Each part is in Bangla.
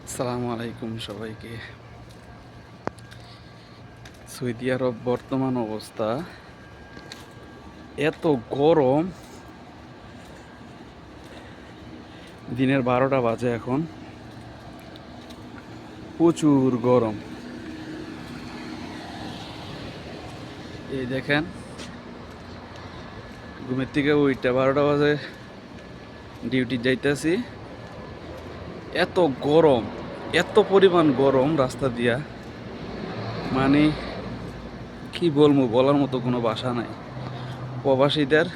আসসালামু আলাইকুম সবাইকে। সৌদি আরব বর্তমান অবস্থা এত গরম, দিনের 12টা বাজে এখন, প্রচুর গরম। এই দেখেন, ঘুমের থেকে ওইটা 12টা বাজে ডিউটি যাইতেছি, এত গরম, এত পরিমাণ গরম রাস্তা দিয়া, মানে কি বলবো, বলার মতো কোনো ভাষা নাই। প্রবাসীদের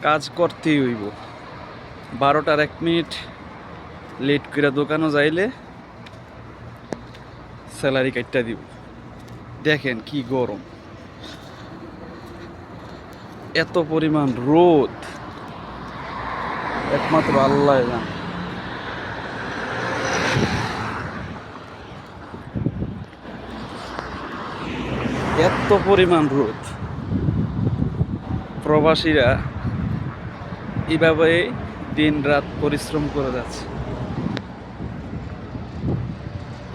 কাজ করতেই হইব, 12টার 1 মিনিট লেট করে দোকানও যাইলে স্যালারি কাটটা দিব। দেখেন কি গরম, এত পরিমাণ রোদ, একমাত্র আল্লাহ জানে। এত পরিমাণ রোদ, প্রবাসীরা এভাবে দিন রাত পরিশ্রম করে যাচ্ছে।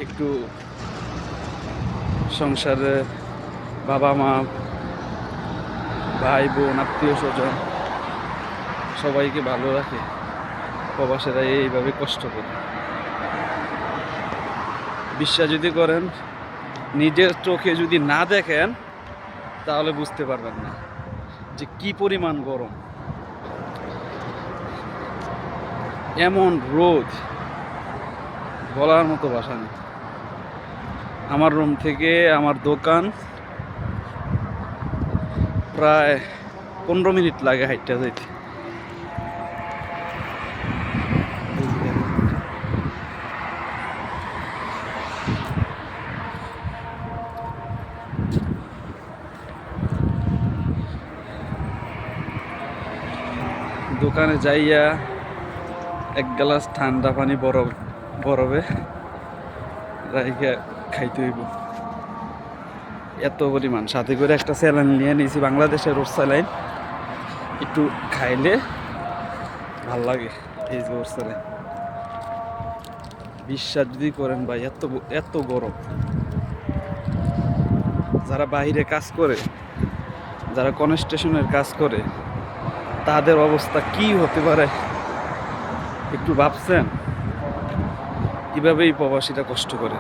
একটু সংসারে বাবা মা, ভাই বোন, আত্মীয় স্বজন সবাইকে ভালো রাখে প্রবাসীরা এইভাবে কষ্ট করে। বিশ্বাস যদি করেন, নিজের চোখে যদি না দেখেন তাহলে বুঝতে পারবেন না যে কি পরিমাণ গরম, এমন রোদ, বলার মতো ভাষা নেই। আমার রুম থেকে আমার দোকান প্রায় 15 মিনিট লাগে হাইটটা যাইতে। দোকানে যাইয়া এক গ্লাস ঠান্ডা পানি বরফে রাইখা খাইতে হইব, এত পরিমাণ। সাথে করে একটা স্যালাইন নিয়ে নিয়েছি, বাংলাদেশের ওর স্যালাইন, একটু খাইলে ভাল লাগে। এই যে ওর স্যালাইন, বিশ্বাস যদি করেন ভাই, এত এত গরম। যারা বাইরে কাজ করে, যারা কনস্ট্রাকশনের কাজ করে, তাদের অবস্থা কি হতে পারে একটু ভাবছেন? এভাবেই প্রবাসীরা কষ্ট করে।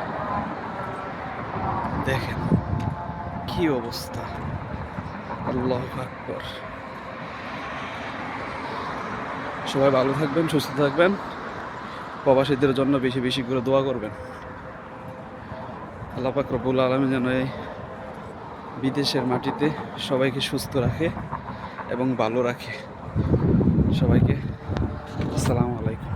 দেখেন কি অবস্থা, আল্লাহু আকবার। সবাই ভালো থাকবেন, সুস্থ থাকবেন, প্রবাসীদের জন্য বেশি বেশি করে দোয়া করবেন। আল্লাহ পাক রব্বুল আলামিন যেন এই বিদেশের মাটিতে সবাইকে সুস্থ রাখে এবং ভালো রাখে। সবাইকে আসসালামু আলাইকুম।